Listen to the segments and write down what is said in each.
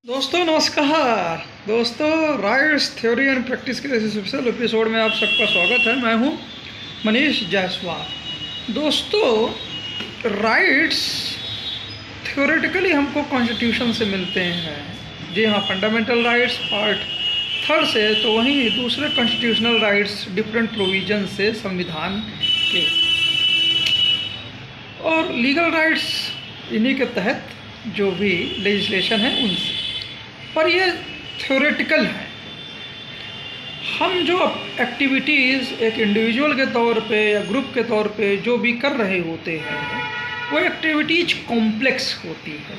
दोस्तों नमस्कार। दोस्तों राइट्स थ्योरी एंड प्रैक्टिस के इस स्पेशल एपिसोड में आप सबका स्वागत है। मैं हूं मनीष जायसवाल। दोस्तों राइट्स थ्योरेटिकली हमको कॉन्स्टिट्यूशन से मिलते हैं। जी हाँ, फंडामेंटल राइट्स पार्ट 3 से, तो वहीं दूसरे कॉन्स्टिट्यूशनल राइट्स डिफरेंट प्रोविजन से संविधान के, और लीगल राइट्स इन्हीं के तहत जो भी लेजिस्लेशन है उनसे। पर ये थ्योरेटिकल है। हम जो एक्टिविटीज़ एक इंडिविजुअल के तौर पे या ग्रुप के तौर पे जो भी कर रहे होते हैं वो एक्टिविटीज़ कॉम्प्लेक्स होती है,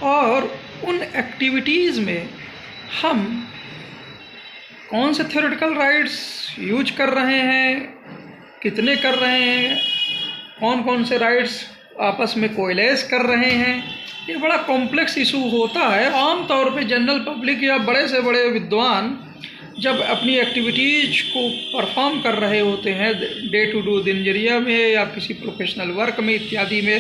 और उन एक्टिविटीज़ में हम कौन से थ्योरेटिकल राइट्स यूज कर रहे हैं, कितने कर रहे हैं, कौन कौन से राइट्स आपस में कोएलेस कर रहे हैं, ये बड़ा कॉम्प्लेक्स इशू होता है। आम तौर पे जनरल पब्लिक या बड़े से बड़े विद्वान जब अपनी एक्टिविटीज़ को परफॉर्म कर रहे होते हैं डे टू डे दिनचर्या में या किसी प्रोफेशनल वर्क में इत्यादि में,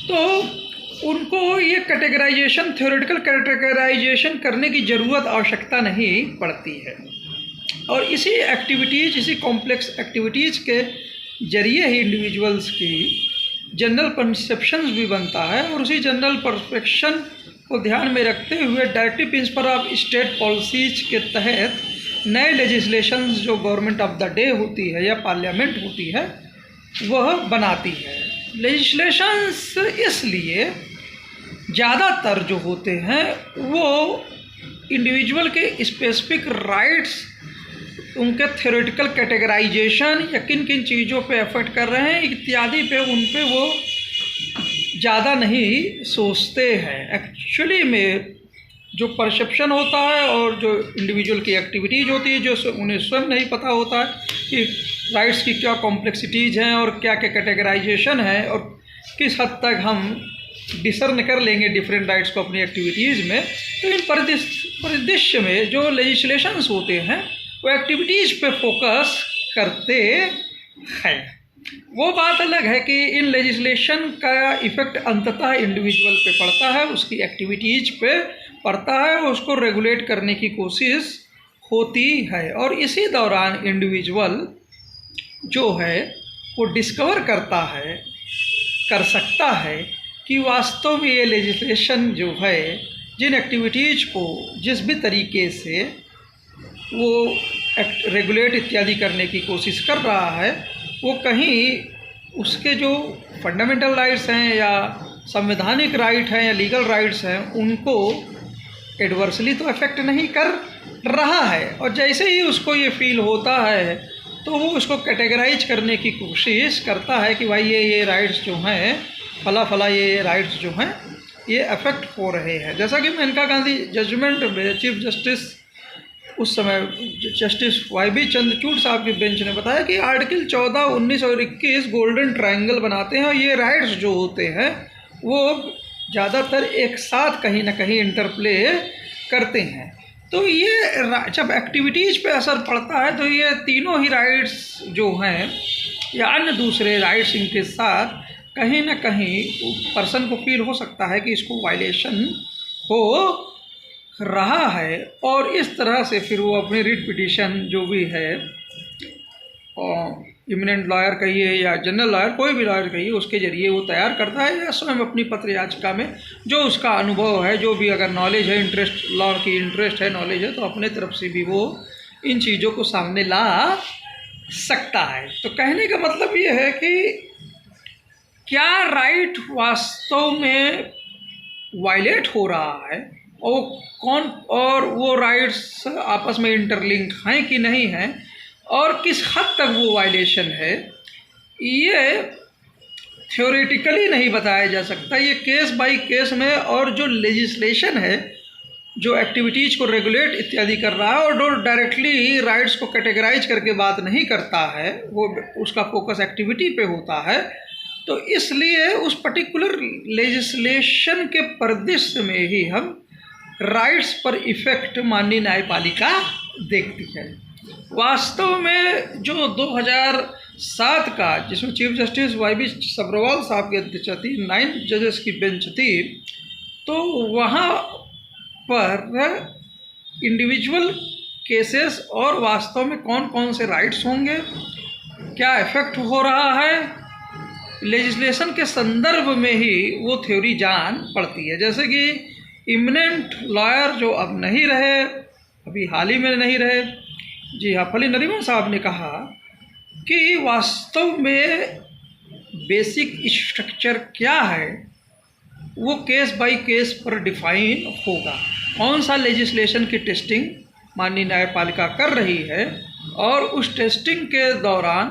तो उनको ये कैटेगराइजेशन, थ्योरेटिकल कैटेगराइजेशन करने की ज़रूरत, आवश्यकता नहीं पड़ती है। और इसी एक्टिविटीज़, इसी कॉम्प्लेक्स एक्टिविटीज़ के जरिए ही इंडिविजुअल्स की जनरल परसेप्शंस भी बनता है, और उसी जनरल परसेप्शन को ध्यान में रखते हुए directive principle of state policies के तहत नए लेजिस्लेशंस जो गवर्नमेंट ऑफ द डे होती है या पार्लियामेंट होती है वह बनाती है। लेजिस्लेशंस इसलिए ज़्यादातर जो होते हैं वो इंडिविजुअल के स्पेसिफिक राइट्स, उनके थ्योरेटिकल कैटेगराइजेशन या किन किन चीज़ों पे अफेक्ट कर रहे हैं इत्यादि पे, उन पे वो ज़्यादा नहीं सोचते हैं। एक्चुअली में जो परसेप्शन होता है और जो इंडिविजुअल की एक्टिविटीज़ होती है, जो उन्हें स्वयं नहीं पता होता है कि राइट्स की क्या कॉम्प्लेक्सिटीज़ हैं और क्या क्या कैटेगराइजेशन है, और किस हद तक हम डिसर्न कर लेंगे डिफरेंट राइट्स को अपनी एक्टिविटीज़ में। तो इन परिदृश्य में जो लेजिस्लेशंस होते हैं वो एक्टिविटीज़ पे फोकस करते हैं। वो बात अलग है कि इन लेजिस्लेशन का इफ़ेक्ट अंततः इंडिविजुअल पे पड़ता है, उसकी एक्टिविटीज़ पे पड़ता है, उसको रेगुलेट करने की कोशिश होती है। और इसी दौरान इंडिविजुअल जो है वो डिस्कवर करता है, कर सकता है कि वास्तव में ये लेजिस्लेशन जो है जिन एक्टिविटीज़ को जिस भी तरीके से वो रेगुलेट इत्यादि करने की कोशिश कर रहा है, वो कहीं उसके जो फंडामेंटल राइट्स हैं या संवैधानिक राइट हैं या लीगल राइट्स हैं उनको एडवर्सली तो अफेक्ट नहीं कर रहा है। और जैसे ही उसको ये फील होता है तो वो उसको कैटेगराइज करने की कोशिश करता है कि भाई ये राइट्स जो हैं, फला फला ये राइट्स जो हैं ये अफेक्ट हो रहे हैं। जैसा कि मेनका गांधी जजमेंट में चीफ जस्टिस उस समय जस्टिस वाई.बी. चंद्रचूड़ साहब की बेंच ने बताया कि आर्टिकल 14, 19 और 21 गोल्डन ट्रायंगल बनाते हैं, और ये राइट्स जो होते हैं वो ज़्यादातर एक साथ कहीं ना कहीं इंटरप्ले करते हैं। तो ये जब एक्टिविटीज़ पे असर पड़ता है तो ये तीनों ही राइट्स जो हैं या अन्य दूसरे राइट्स इनके साथ कहीं ना कहीं पर्सन को फील हो सकता है कि इसको वायलेशन हो रहा है, और इस तरह से फिर वो अपनी रिट पिटीशन जो भी है, इमिनेंट लॉयर कहिए या जनरल लॉयर, कोई भी लॉयर कहिए, उसके ज़रिए वो तैयार करता है, या स्वयं अपनी पत्र याचिका में जो उसका अनुभव है, जो भी अगर नॉलेज है, इंटरेस्ट, लॉ की इंटरेस्ट है, नॉलेज है, तो अपने तरफ से भी वो इन चीज़ों को सामने ला सकता है। तो कहने का मतलब ये है कि क्या राइट वास्तव में वायलेट हो रहा है और कौन, और वो राइट्स आपस में इंटरलिंक हैं कि नहीं हैं, और किस हद तक वो वायलेशन है, ये थ्योरेटिकली नहीं बताया जा सकता। ये केस बाय केस में, और जो लेजिस्लेशन है जो एक्टिविटीज़ को रेगुलेट इत्यादि कर रहा है और जो डायरेक्टली राइट्स को कैटेगराइज करके बात नहीं करता है, वो उसका फोकस एक्टिविटी पे होता है, तो इसलिए उस पर्टिकुलर लेजिस्लेशन के परिदृश्य में ही हम राइट्स पर इफ़ेक्ट माननीय न्यायपालिका देखती है। वास्तव में जो 2007 का, जिसमें चीफ जस्टिस वाई.बी. सब्रवाल साहब की अध्यक्षता थी, 9 जजेस की बेंच थी, तो वहाँ पर इंडिविजुअल केसेस और वास्तव में कौन कौन से राइट्स होंगे, क्या इफेक्ट हो रहा है, लेजिस्लेशन के संदर्भ में ही वो थ्योरी जान पड़ती है। जैसे कि इमिनेंट लॉयर जो अब नहीं रहे, अभी हाल ही में नहीं रहे, जी हाँ, फली नरीमन साहब ने कहा कि वास्तव में बेसिक स्ट्रक्चर क्या है वो केस बाय केस पर डिफाइन होगा। कौन सा लेजिस्लेशन की टेस्टिंग माननीय न्यायपालिका कर रही है और उस टेस्टिंग के दौरान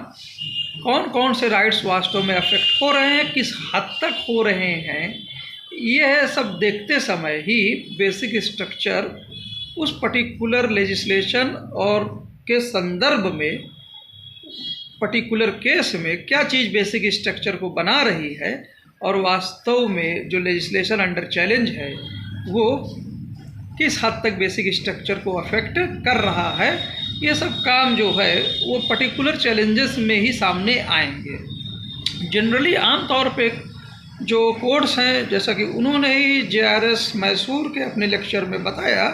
कौन कौन से राइट्स वास्तव में अफेक्ट हो रहे हैं, किस हद तक हो रहे हैं, यह सब देखते समय ही बेसिक स्ट्रक्चर उस पर्टिकुलर लेजिस्लेशन और के संदर्भ में पर्टिकुलर केस में क्या चीज़ बेसिक स्ट्रक्चर को बना रही है और वास्तव में जो लेजिस्लेशन अंडर चैलेंज है वो किस हद तक बेसिक स्ट्रक्चर को अफेक्ट कर रहा है, ये सब काम जो है वो पर्टिकुलर चैलेंजेस में ही सामने आएंगे। जनरली आमतौर पे जो कोर्ट्स हैं, जैसा कि उन्होंने ही JRS मैसूर के अपने लेक्चर में बताया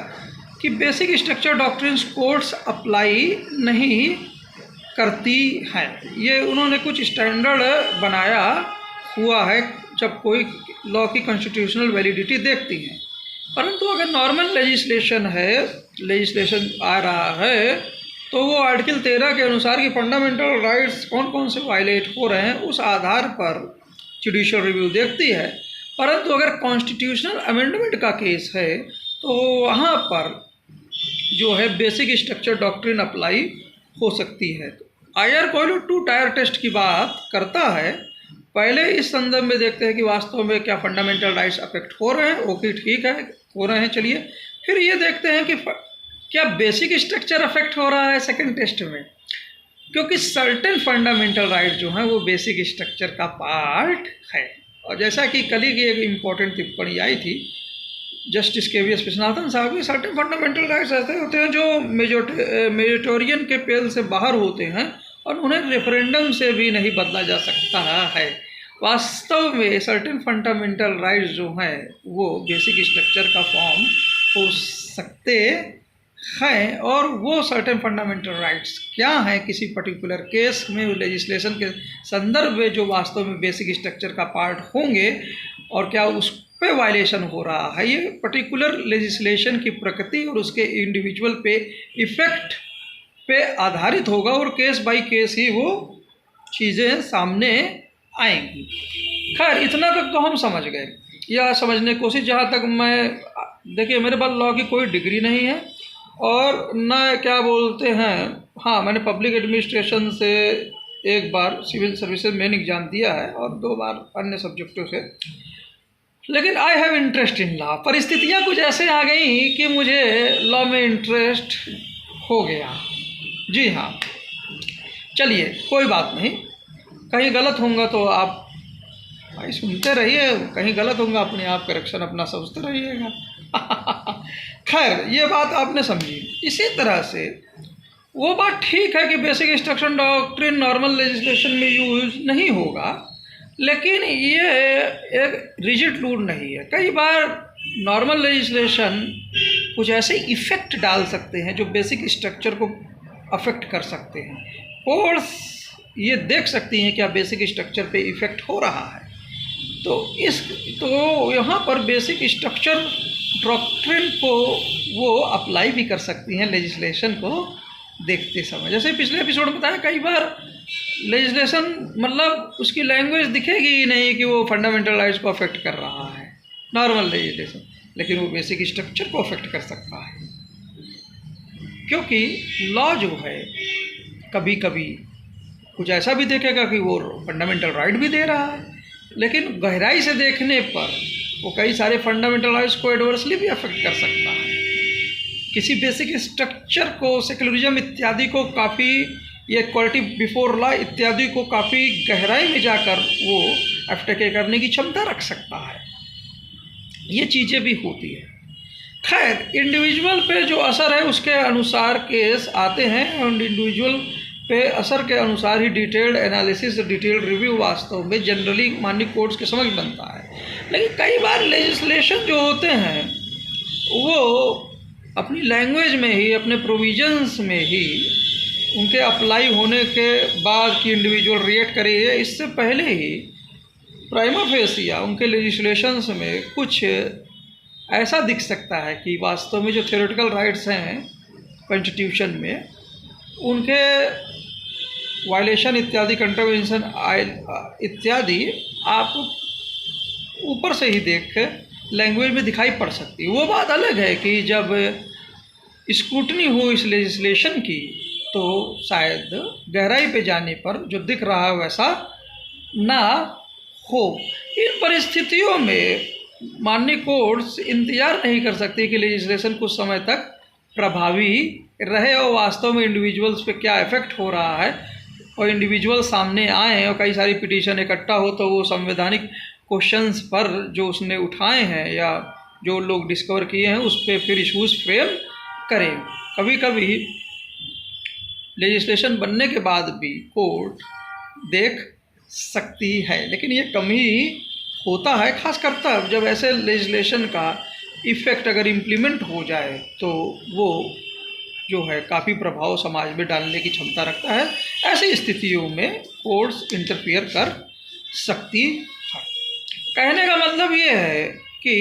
कि basic structure doctrines courts apply नहीं करती हैं। ये उन्होंने कुछ स्टैंडर्ड बनाया हुआ है जब कोई लॉ की कॉन्स्टिट्यूशनल वैलिडिटी देखती हैं। परंतु अगर नॉर्मल लेजिस्लेशन है, लेजिस्लेशन आ रहा है, तो वो आर्टिकल 13 के अनुसार कि फंडामेंटल राइट्स कौन कौन से वायलेट हो रहे हैं उस आधार पर जुडिशियल रिव्यू देखती है। परंतु अगर कॉन्स्टिट्यूशनल अमेंडमेंट का केस है तो वहाँ पर जो है बेसिक स्ट्रक्चर डॉक्ट्रिन अप्लाई हो सकती है। IR कोयलो 2 टायर टेस्ट की बात करता है। पहले इस संदर्भ में देखते हैं कि वास्तव में क्या फंडामेंटल राइट्स अफेक्ट हो रहे हैं, ओके ठीक है, हो रहे हैं, चलिए। फिर ये देखते हैं कि क्या बेसिक स्ट्रक्चर अफेक्ट हो रहा है सेकंड टेस्ट में, क्योंकि सर्टेन फंडामेंटल राइट जो हैं वो बेसिक स्ट्रक्चर का पार्ट है। और जैसा कि कल ही की एक इम्पॉर्टेंट टिप्पणी आई थी जस्टिस KVS विश्वनाथन साहब की, सर्टेन फंडामेंटल राइट्स ऐसे होते हैं जो मेजोरिटेरियन के पेल से बाहर होते हैं और उन्हें रेफरेंडम से भी नहीं बदला जा सकता है। वास्तव में सर्टेन फंडामेंटल राइट्स जो हैं वो बेसिक स्ट्रक्चर का फॉर्म हो सकते हैं, और वो सर्टेन फंडामेंटल राइट्स क्या हैं किसी पर्टिकुलर केस में लेजिस्लेशन के संदर्भ में जो वास्तव में बेसिक स्ट्रक्चर का पार्ट होंगे और क्या उस पे वायलेशन हो रहा है, ये पर्टिकुलर लेजिस्लेशन की प्रकृति और उसके इंडिविजुअल पे इफ़ेक्ट पे आधारित होगा और केस बाय केस ही वो चीज़ें सामने आएंगी। खैर इतना तक तो हम समझ गए, या समझने की कोशिश, जहाँ तक मैं, देखिए मेरे पास लॉ की कोई डिग्री नहीं है और न क्या बोलते हैं, हाँ मैंने पब्लिक एडमिनिस्ट्रेशन से एक बार सिविल सर्विसेज मेन एग्ज़ाम दिया है और 2 बार अन्य सब्जेक्टों से, लेकिन I have interest in law. परिस्थितियाँ कुछ ऐसे आ गई कि मुझे लॉ में इंटरेस्ट हो गया। जी हाँ, चलिए कोई बात नहीं, कहीं गलत होगा तो आप भाई सुनते रहिए, कहीं गलत होगा अपने आप करेक्शन अपना समझते रहिएगा। खैर ये बात आपने समझी। इसी तरह से वो बात ठीक है कि basic structure doctrine normal legislation में यूज नहीं होगा, लेकिन ये एक रिजिड रूल नहीं है। कई बार नॉर्मल लेजिस्लेशन कुछ ऐसे इफ़ेक्ट डाल सकते हैं जो बेसिक स्ट्रक्चर को अफेक्ट कर सकते हैं। कोर्ट्स ये देख सकती हैं क्या बेसिक स्ट्रक्चर पे इफ़ेक्ट हो रहा है, तो यहाँ पर बेसिक स्ट्रक्चर डॉक्ट्रिन को वो अप्लाई भी कर सकती हैं लेजिस्लेशन को देखते समय। जैसे पिछले एपिसोड में बताया, कई बार लेजिस्लेशन मतलब उसकी लैंग्वेज दिखेगी ही नहीं कि वो फंडामेंटल राइट्स को अफेक्ट कर रहा है नॉर्मल लेजिस्लेशन, लेकिन वो बेसिक स्ट्रक्चर को अफेक्ट कर सकता है, क्योंकि लॉ जो है कभी कभी कुछ ऐसा भी देखेगा कि वो फंडामेंटल राइट भी दे रहा है, लेकिन गहराई से देखने पर वो कई सारे फंडामेंटल राइट्स को एडवर्सली भी अफेक्ट कर सकता है। किसी बेसिक स्ट्रक्चर को, सेक्युलरिज्म इत्यादि को काफ़ी, ये इक्वालिटी बिफोर लॉ इत्यादि को काफ़ी गहराई में जाकर वो अटैक करने की क्षमता रख सकता है। ये चीज़ें भी होती है। खैर इंडिविजुअल पे जो असर है उसके अनुसार केस आते हैं और इंडिविजुअल पे असर के अनुसार ही डिटेल्ड एनालिसिस, डिटेल्ड रिव्यू वास्तव में जनरली माननीय कोर्ट्स के समझ बनता है। लेकिन कई बार लेजिस्लेशन जो होते हैं वो अपनी लैंग्वेज में ही, अपने प्रोविजंस में ही, उनके अप्लाई होने के बाद कि इंडिविजुअल रिएक्ट करेंगे, इससे पहले ही प्राइमा फेसिया उनके लेजिस्लेशंस में कुछ ऐसा दिख सकता है कि वास्तव में जो थ्योरेटिकल राइट्स हैं कॉन्स्टिट्यूशन में, उनके वायलेशन इत्यादि, कंट्रावेंशन इत्यादि आप ऊपर से ही देख लैंग्वेज में दिखाई पड़ सकती है। वो बात अलग है कि जब स्क्रूटनी हो इस लेजिस्लेशन की तो शायद गहराई पे जाने पर जो दिख रहा है वैसा ना हो। इन परिस्थितियों में माननीय कोर्ट्स इंतज़ार नहीं कर सकती कि लेजिस्लेशन कुछ समय तक प्रभावी रहे और वास्तव में इंडिविजुअल्स पे क्या इफ़ेक्ट हो रहा है, और इंडिविजुअल सामने आए और कई सारी पिटीशन इकट्ठा हो तो वो संवैधानिक क्वेश्चंस पर जो उसने उठाए हैं या जो लोग डिस्कवर किए हैं उस पर फिर इशूज़ फ्रेम करें। कभी कभी लेजिस्लेशन बनने के बाद भी कोर्ट देख सकती है, लेकिन ये कम ही होता है, खासकर तब जब ऐसे लेजिस्लेशन का इफ़ेक्ट अगर इम्प्लीमेंट हो जाए तो वो जो है काफ़ी प्रभाव समाज में डालने की क्षमता रखता है। ऐसी स्थितियों में कोर्ट्स इंटरफियर कर सकती है। कहने का मतलब ये है कि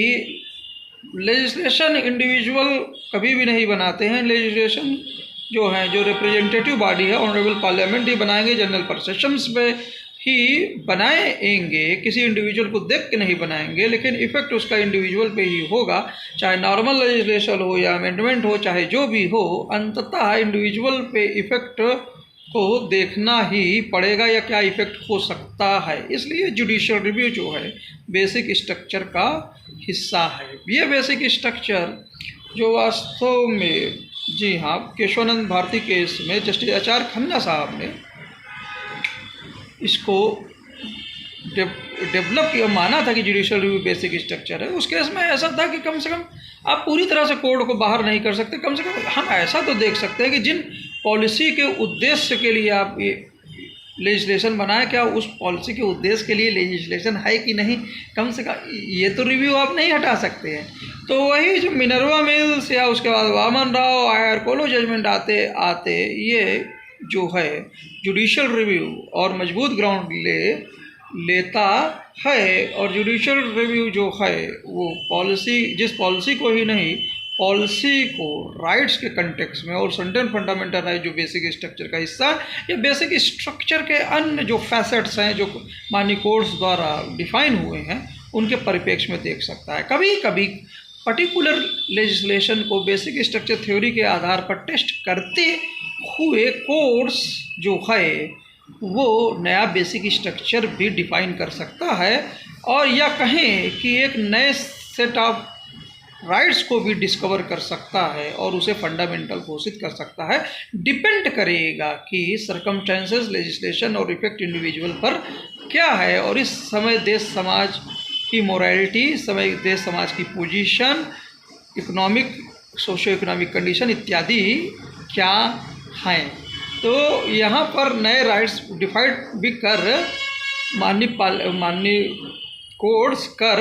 लेजिस्लेशन इंडिविजुअल कभी भी नहीं बनाते हैं। लेजिस्लेशन जो है, जो रिप्रेजेंटेटिव बॉडी है, ऑनरेबल पार्लियामेंट ही बनाएंगे, जनरल परसेशंस में ही बनाएंगे, किसी इंडिविजुअल को देख के नहीं बनाएंगे, लेकिन इफ़ेक्ट उसका इंडिविजुअल पे ही होगा। चाहे नॉर्मल लेजिस्लेशन हो या अमेंडमेंट हो, चाहे जो भी हो, अंततः इंडिविजुअल पे इफ़ेक्ट को देखना ही पड़ेगा या क्या इफ़ेक्ट हो सकता है। इसलिए जुडिशियल रिव्यू जो है बेसिक स्ट्रक्चर का हिस्सा है। ये बेसिक स्ट्रक्चर जो वास्तव में, जी हाँ, केशवानंद भारती केस में जस्टिस आचार्य खन्ना साहब ने इसको डेवलप किया, माना था कि जुडिशियल रिव्यू बेसिक स्ट्रक्चर है। उस केस में ऐसा था कि कम से कम आप पूरी तरह से कोर्ट को बाहर नहीं कर सकते, कम से कम हम ऐसा तो देख सकते हैं कि जिन पॉलिसी के उद्देश्य के लिए आप ये लेजिस्लेशन बनाए, क्या उस पॉलिसी के उद्देश्य के लिए लेजिस्लेशन है कि नहीं, कम से कम ये तो रिव्यू आप नहीं हटा सकते हैं। तो वही जो मिनर्वा मिल्स या उसके बाद वामन राव आयर कोलो जजमेंट आते आते ये जो है जुडिशियल रिव्यू और मजबूत ग्राउंड लेता है। और जुडिशियल रिव्यू जो है वो पॉलिसी, जिस पॉलिसी को ही नहीं, पॉलिसी को राइट्स के कंटेक्स्ट में और सेंट्रल फंडामेंटल राइट जो बेसिक स्ट्रक्चर का हिस्सा, या बेसिक स्ट्रक्चर के अन्य जो फैसेट्स हैं जो माननीय कोर्ट्स द्वारा डिफाइन हुए हैं उनके परिप्रेक्ष्य में देख सकता है। कभी कभी पर्टिकुलर लेजिस्लेशन को बेसिक स्ट्रक्चर थ्योरी के आधार पर टेस्ट करते हुए कोर्ट्स जो है वो नया बेसिक स्ट्रक्चर भी डिफाइन कर सकता है, और या कहें कि एक नए सेट ऑफ राइट्स को भी डिस्कवर कर सकता है और उसे फंडामेंटल घोषित कर सकता है। डिपेंड करेगा कि सर्कमस्टेंसेस, लेजिस्लेशन और इफेक्ट इंडिविजुअल पर क्या है, और इस समय देश समाज की मोरालिटी, समय देश समाज की position, economic, socio economic condition इत्यादि क्या हैं। तो यहाँ पर नए राइट्स डिफाइड भी कर माननीय कोर्ट्स कर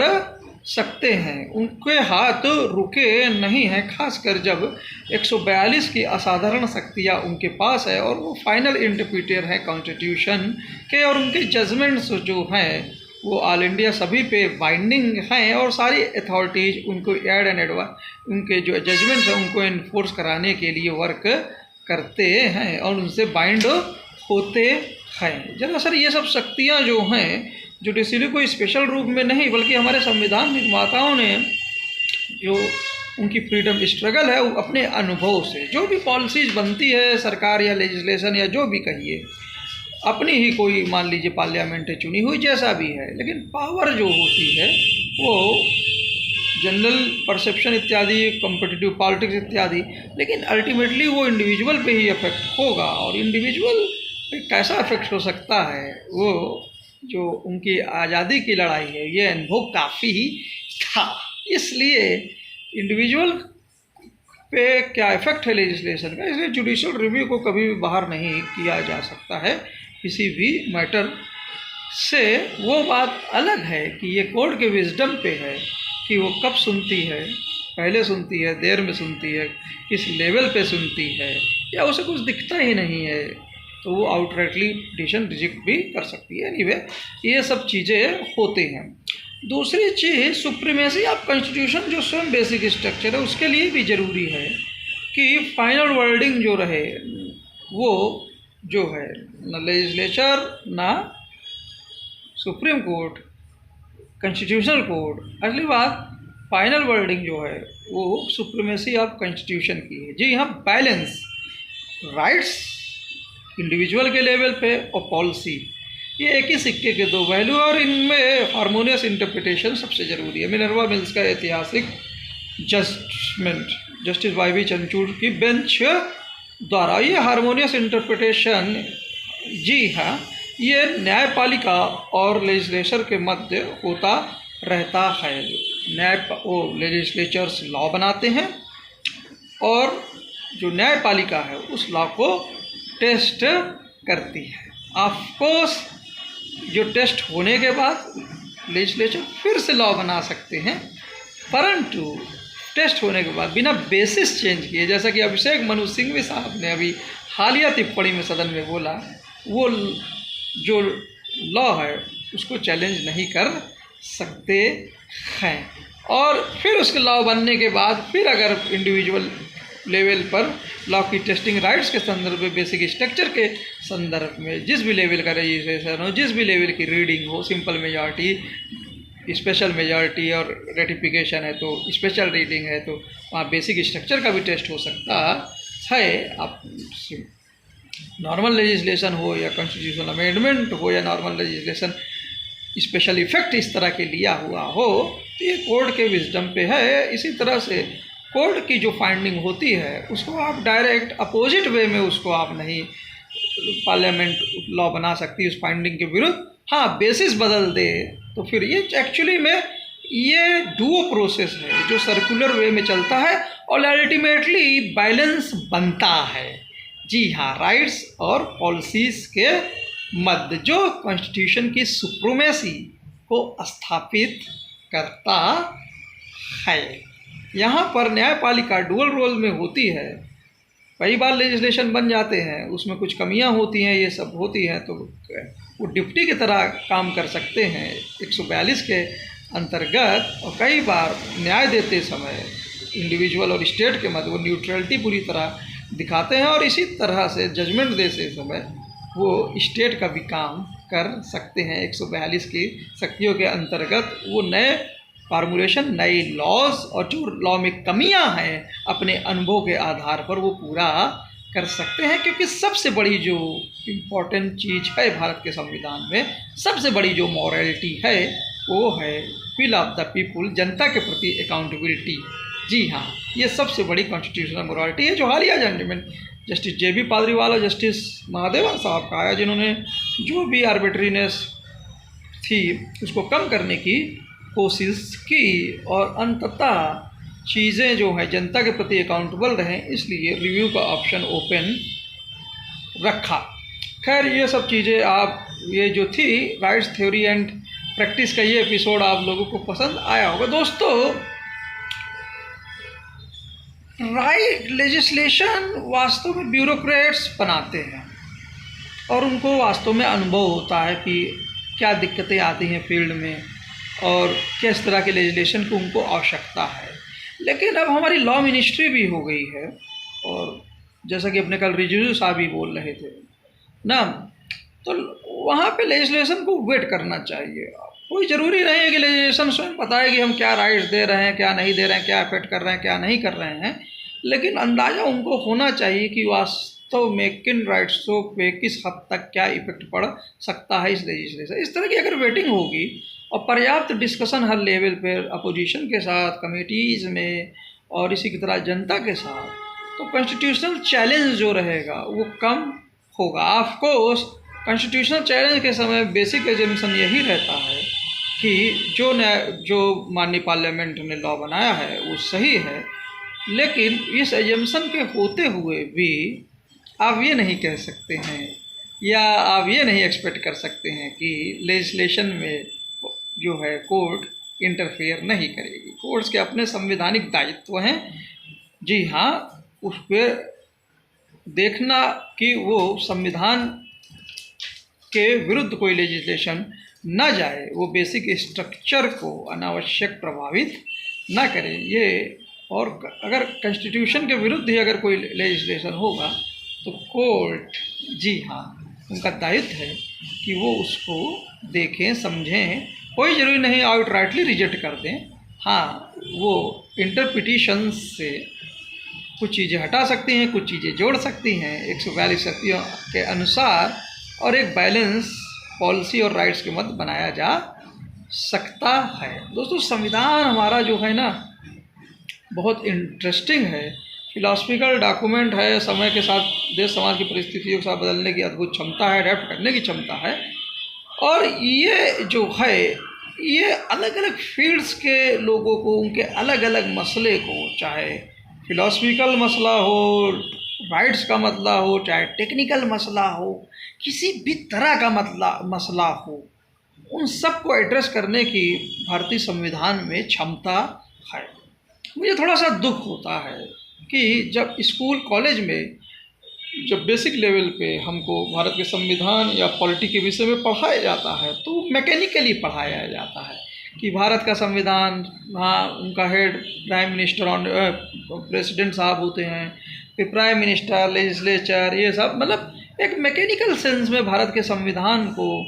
सकते हैं। उनके हाथ रुके नहीं हैं, खासकर जब 142 की असाधारण शक्तियाँ उनके पास है और वो फाइनल इंटरप्रीटर हैं कॉन्स्टिट्यूशन के, और उनके जजमेंट्स जो हैं वो ऑल इंडिया सभी पे बाइंडिंग हैं, और सारी अथॉरिटीज़ उनको एड एंड एडवांस उनके जो जजमेंट्स हैं उनको इन्फोर्स कराने के लिए वर्क करते हैं और उनसे बाइंड होते हैं। दरअसल ये सब शक्तियाँ जो हैं जुडिशरी को स्पेशल रूप में नहीं, बल्कि हमारे संविधान निर्माताओं ने जो उनकी फ्रीडम स्ट्रगल है अपने अनुभव से, जो भी पॉलिसीज़ बनती है सरकार या लेजिस्लेशन या जो भी कहिए, अपनी ही कोई मान लीजिए पार्लियामेंट है चुनी हुई, जैसा भी है, लेकिन पावर जो होती है वो जनरल परसेप्शन इत्यादि, कॉम्पिटिटिव पॉलिटिक्स इत्यादि, लेकिन अल्टीमेटली वो इंडिविजुअल पे ही अफेक्ट होगा। और इंडिविजुअल पे कैसा अफेक्ट हो सकता है, वो जो उनकी आज़ादी की लड़ाई है, ये अनुभव काफ़ी था। इसलिए इंडिविजुअल पे क्या इफेक्ट है लेजिस्लेशन का, इसलिए जुडिशियल रिव्यू को कभी भी बाहर नहीं किया जा सकता है किसी भी मैटर से। वो बात अलग है कि ये कोर्ट के विजडम पे है कि वो कब सुनती है पहले सुनती है, देर में सुनती है, किस लेवल पे सुनती है, या उसे कुछ दिखता ही नहीं है, तो वो आउटराइटली पिटीशन रिजेक्ट भी कर सकती है। एनीवे ये सब चीज़ें होती हैं। दूसरी चीज़ सुप्रीमेसी ऑफ कॉन्स्टिट्यूशन, जो स्वयं बेसिक स्ट्रक्चर है, उसके लिए भी ज़रूरी है कि फाइनल वर्डिंग जो रहे वो जो है न लेजिस्लेचर ना सुप्रीम कोर्ट, कॉन्स्टिट्यूशनल कोर्ट, अगली बात फाइनल वर्डिंग जो है वो सुप्रीमेसी ऑफ कॉन्स्टिट्यूशन की है। जी हाँ, बैलेंस राइट्स इंडिविजुअल के लेवल पे और पॉलिसी, ये एक ही सिक्के के दो पहलू, और इनमें हार्मोनियस इंटरप्रिटेशन सबसे ज़रूरी है। मिनर्वा मिल्स का ऐतिहासिक जजमेंट जस्टिस वाई चंद्रचूड़ की बेंच द्वारा ये हार्मोनियस इंटरप्रिटेशन, जी हाँ, ये न्यायपालिका और लेजिस्लेचर के मध्य होता रहता है। लेजिस्लेचर्स लॉ बनाते हैं और जो न्यायपालिका है उस लॉ को टेस्ट करती है। ऑफ कोर्स जो टेस्ट होने के बाद लेजिस्लेचर फिर से लॉ बना सकते हैं, परंतु टेस्ट होने के बाद बिना बेसिस चेंज किए, जैसा कि अभिषेक मनु सिंघवी साहब ने अभी हालिया टिप्पणी में सदन में बोला, वो जो लॉ है उसको चैलेंज नहीं कर सकते हैं। और फिर उसके लॉ बनने के बाद फिर अगर इंडिविजुअल लेवल पर लॉ की टेस्टिंग राइट्स के संदर्भ में, बेसिक स्ट्रक्चर के संदर्भ में, जिस भी लेवल का रजिस्ट्रेशन हो, जिस भी लेवल की रीडिंग हो, सिंपल मेजॉरिटी, स्पेशल मेजॉरिटी और रेटिफिकेशन है तो स्पेशल रीडिंग है, तो वहाँ बेसिक स्ट्रक्चर का भी टेस्ट हो सकता है। आप नॉर्मल लेजिस्लेशन हो या कॉन्स्टिट्यूशनल अमेंडमेंट हो या नॉर्मल लेजिस्लेशन स्पेशल इफेक्ट इस तरह के लिया हुआ हो, तो ये कोर्ट के विजडम पे है। इसी तरह से कोर्ट की जो फाइंडिंग होती है उसको आप डायरेक्ट अपोजिट वे में उसको आप नहीं पार्लियामेंट लॉ बना सकती उस फाइंडिंग के विरुद्ध। हाँ, बेसिस बदल दे तो फिर ये एक्चुअली में ये डुओ प्रोसेस है जो सर्कुलर वे में चलता है और अल्टीमेटली बैलेंस बनता है। जी हाँ, राइट्स और पॉलिसीज़ के मध्य जो कॉन्स्टिट्यूशन की सुप्रीमेसी को स्थापित करता है। यहाँ पर न्यायपालिका डुअल रोल में होती है। कई बार लेजिस्लेशन बन जाते हैं, उसमें कुछ कमियां होती हैं, ये सब होती हैं, तो वो डिप्टी की तरह काम कर सकते हैं 142 के अंतर्गत। और कई बार न्याय देते समय इंडिविजुअल और स्टेट के मध्य वो न्यूट्रलिटी पूरी तरह दिखाते हैं, और इसी तरह से जजमेंट देते समय वो स्टेट का भी काम कर सकते हैं। 142 की शक्तियों के अंतर्गत वो नए फार्मूलेशन, नई लॉज और जो लॉ में कमियां हैं अपने अनुभव के आधार पर वो पूरा कर सकते हैं। क्योंकि सबसे बड़ी जो इम्पोर्टेंट चीज़ है भारत के संविधान में, सबसे बड़ी जो मॉरलिटी है वो है विल ऑफ द पीपुल, जनता के प्रति अकाउंटेबिलिटी। जी हाँ, ये सबसे बड़ी कॉन्स्टिट्यूशनल मॉरलिटी है, जो हालिया जजमेंट जस्टिस JB पादरीवाल और जस्टिस महादेवन साहब का आया, जिन्होंने जो भी आर्बिट्रीनेस थी उसको कम करने की कोशिश की और अंततः चीज़ें जो है जनता के प्रति अकाउंटेबल रहें, इसलिए रिव्यू का ऑप्शन ओपन रखा। खैर, ये सब चीज़ें आप ये जो थी राइट्स थ्योरी एंड प्रैक्टिस का ये एपिसोड आप लोगों को पसंद आया होगा। दोस्तों, राइट लेजिस्लेशन वास्तव में ब्यूरोक्रेट्स बनाते हैं और उनको वास्तव में अनुभव होता है कि क्या दिक्कतें आती हैं फील्ड में और किस तरह के लेजिस्लेशन को उनको आवश्यकता है। लेकिन अब हमारी लॉ मिनिस्ट्री भी हो गई है, और जैसा कि अपने कल रिजिजू साहब भी बोल रहे थे ना, तो वहाँ पे लेजिस्लेशन को वेट करना चाहिए। कोई ज़रूरी नहीं है कि लेजिस्लेशन स्वयं बताए कि हम क्या राइट्स दे रहे हैं, क्या नहीं दे रहे हैं, क्या इफेक्ट कर रहे हैं, क्या नहीं कर रहे हैं, लेकिन अंदाज़ा उनको होना चाहिए कि वास्तव में किन राइट्सों पे किस हद तक क्या इफेक्ट पड़ सकता है इस लेजिस्लेशन। इस तरह की अगर वेटिंग होगी और पर्याप्त डिस्कशन हर लेवल पर अपोजिशन के साथ, कमेटीज़ में और इसी की तरह जनता के साथ, तो कॉन्स्टिट्यूशनल चैलेंज जो रहेगा वो कम होगा। ऑफ कोर्स कॉन्स्टिट्यूशनल चैलेंज के समय बेसिक एजम्पशन यही रहता है कि जो माननीय पार्लियामेंट ने लॉ बनाया है वो सही है, लेकिन इस एजम्पशन के होते हुए भी आप ये नहीं कह सकते हैं या आप ये नहीं एक्सपेक्ट कर सकते हैं कि लेजिस्लेशन में जो है कोर्ट इंटरफेयर नहीं करेगी। कोर्ट्स के अपने संवैधानिक दायित्व हैं, जी हाँ, उस पर देखना कि वो संविधान के विरुद्ध कोई लेजिस्लेशन न जाए, वो बेसिक स्ट्रक्चर को अनावश्यक प्रभावित ना करे। ये और अगर कॉन्स्टिट्यूशन के विरुद्ध ही अगर कोई लेजिस्लेशन होगा तो कोर्ट, जी हाँ, उनका दायित्व है कि वो उसको देखें, समझें। कोई ज़रूरी नहीं आउटराइटली रिजेक्ट कर दें, हाँ, वो इंटरप्रिटेशन से कुछ चीज़ें हटा सकती हैं, कुछ चीज़ें जोड़ सकती हैं 142 शक्तियों के अनुसार, और एक बैलेंस पॉलिसी और राइट्स के मध्य बनाया जा सकता है। दोस्तों, संविधान हमारा जो है ना बहुत इंटरेस्टिंग है, फिलॉसफिकल डॉक्यूमेंट है, समय के साथ देश समाज की परिस्थितियों के साथ बदलने की अद्भुत क्षमता है, अडेप्ट करने की क्षमता है। और ये जो है ये अलग अलग फील्ड्स के लोगों को उनके अलग अलग मसले को, चाहे फिलॉसफिकल मसला हो, राइट्स का मसला हो, चाहे टेक्निकल मसला हो, किसी भी तरह का मसला हो, उन सब को एड्रेस करने की भारतीय संविधान में क्षमता है। मुझे थोड़ा सा दुख होता है कि जब स्कूल कॉलेज में जब बेसिक लेवल पे हमको भारत के संविधान या पॉलिटी के विषय में पढ़ाया जाता है तो मैकेनिकली पढ़ाया जाता है कि भारत का संविधान, हाँ, उनका हेड प्राइम मिनिस्टर और प्रेसिडेंट साहब होते हैं, फिर प्राइम मिनिस्टर, लेजिस्लेचर, ये सब, मतलब एक मैकेनिकल सेंस में भारत के संविधान को,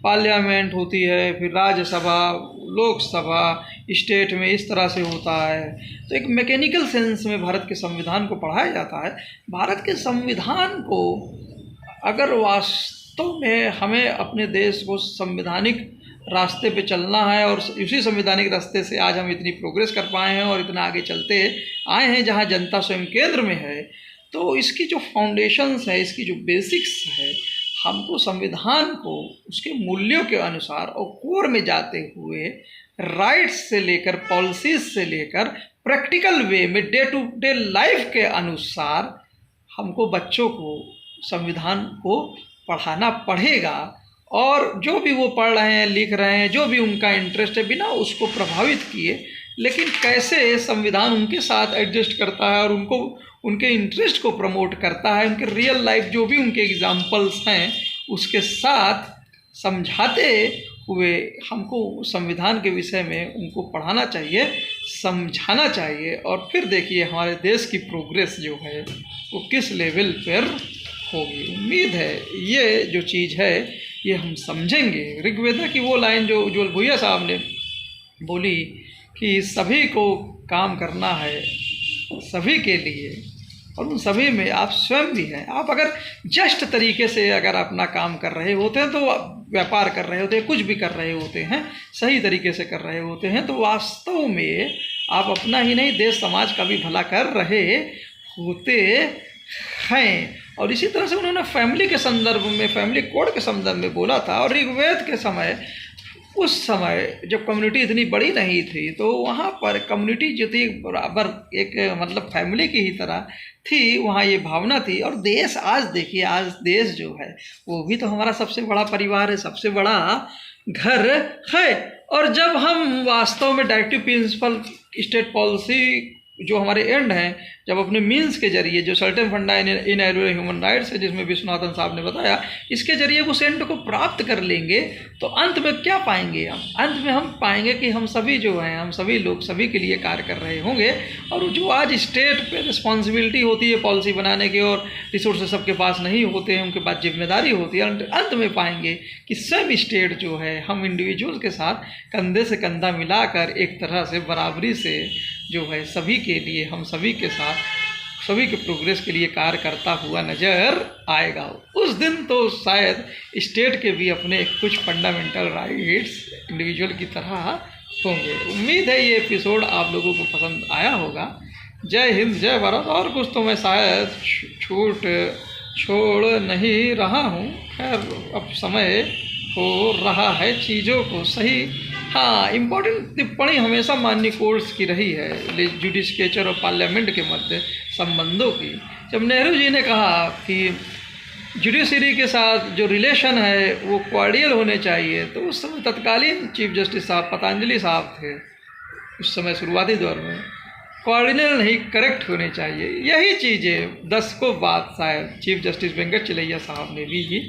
पार्लियामेंट होती है, फिर राज्यसभा, लोकसभा, स्टेट में इस तरह से होता है, तो एक मैकेनिकल सेंस में भारत के संविधान को पढ़ाया जाता है। भारत के संविधान को अगर वास्तव में हमें अपने देश को संवैधानिक रास्ते पे चलना है और उसी संवैधानिक रास्ते से आज हम इतनी प्रोग्रेस कर पाए हैं और इतना आगे चलते आए हैं जहां जनता स्वयं केंद्र में है, तो इसकी जो फाउंडेशंस है, इसकी जो बेसिक्स है, हमको संविधान को उसके मूल्यों के अनुसार और कोर में जाते हुए राइट्स से लेकर पॉलिसीज से लेकर प्रैक्टिकल वे में डे टू डे लाइफ के अनुसार हमको बच्चों को संविधान को पढ़ाना पड़ेगा। और जो भी वो पढ़ रहे हैं, लिख रहे हैं, जो भी उनका इंटरेस्ट है, बिना उसको प्रभावित किए, लेकिन कैसे संविधान उनके साथ एडजस्ट करता है और उनको उनके इंटरेस्ट को प्रमोट करता है, उनके रियल लाइफ जो भी उनके एग्जाम्पल्स हैं उसके साथ समझाते हुए हमको संविधान के विषय में उनको पढ़ाना चाहिए, समझाना चाहिए। और फिर देखिए हमारे देश की प्रोग्रेस जो है वो किस लेवल पर होगी। उम्मीद है ये जो चीज़ है ये हम समझेंगे। ऋग्वेदा की वो लाइन जो उज्ज्वल भुइया साहब ने बोली कि सभी को काम करना है, सभी के लिए, और उन सभी में आप स्वयं भी हैं। आप अगर जस्ट तरीके से अगर अपना काम कर रहे होते हैं, तो व्यापार कर रहे होते हैं, कुछ भी कर रहे होते हैं, सही तरीके से कर रहे होते हैं, तो वास्तव में आप अपना ही नहीं देश समाज का भी भला कर रहे होते हैं। और इसी तरह से उन्होंने फैमिली के संदर्भ में, फैमिली कोड के संदर्भ में बोला था। और ऋग्वेद के समय, उस समय जब कम्युनिटी इतनी बड़ी नहीं थी, तो वहाँ पर कम्युनिटी जो थी बराबर एक मतलब फैमिली की ही तरह थी, वहाँ ये भावना थी। और देश, आज देखिए, आज देश जो है वो भी तो हमारा सबसे बड़ा परिवार है, सबसे बड़ा घर है। और जब हम वास्तव में डायरेक्टिव प्रिंसिपल स्टेट पॉलिसी जो हमारे एंड हैं, जब अपने मीन्स के जरिए, जो सर्टेन फंडा इन ह्यूमन राइट्स है जिसमें विश्वनाथन साहब ने बताया, इसके जरिए उस एंड को प्राप्त कर लेंगे, तो अंत में क्या पाएंगे हम? अंत में हम पाएंगे कि हम सभी जो हैं, हम सभी लोग सभी के लिए कार्य कर रहे होंगे। और जो आज स्टेट पे रिस्पॉन्सिबिलिटी होती है पॉलिसी बनाने की, और रिसोर्सेज सबके पास नहीं होते हैं, उनके पास जिम्मेदारी होती है, अंत में पाएंगे कि सब स्टेट जो है हम इंडिविजुअल के साथ कंधे से कंधा मिलाकर एक तरह से बराबरी से जो है सभी के लिए, हम सभी के साथ सभी के प्रोग्रेस के लिए कार्य करता हुआ नज़र आएगा। उस दिन तो शायद स्टेट के भी अपने कुछ फंडामेंटल राइट्स इंडिविजुअल की तरह होंगे। उम्मीद है ये एपिसोड आप लोगों को पसंद आया होगा। जय हिंद, जय भारत। और कुछ तो मैं शायद छोड़ नहीं रहा हूँ। खैर, अब समय हो रहा है चीज़ों को सही। हाँ, इम्पोर्टेंट टिप्पणी हमेशा माननीय कोर्ट्स की रही है जुडिशियरी और पार्लियामेंट के मध्य संबंधों की। जब नेहरू जी ने कहा कि जुडिशरी के साथ जो रिलेशन है वो कॉर्डियल होने चाहिए। तो उस समय तत्कालीन चीफ जस्टिस साहब पतंजलि साहब थे, उस समय शुरुआती दौर में, कॉर्डियल नहीं करेक्ट होने चाहिए। यही चीज़ें दशकों बाद शायद चीफ जस्टिस वेंकट चिलैया साहब ने भी ये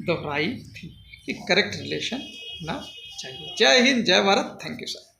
दोहराई थी कि करेक्ट रिलेशन होना चाहिए। जय हिंद, जय भारत, थैंक यू सर।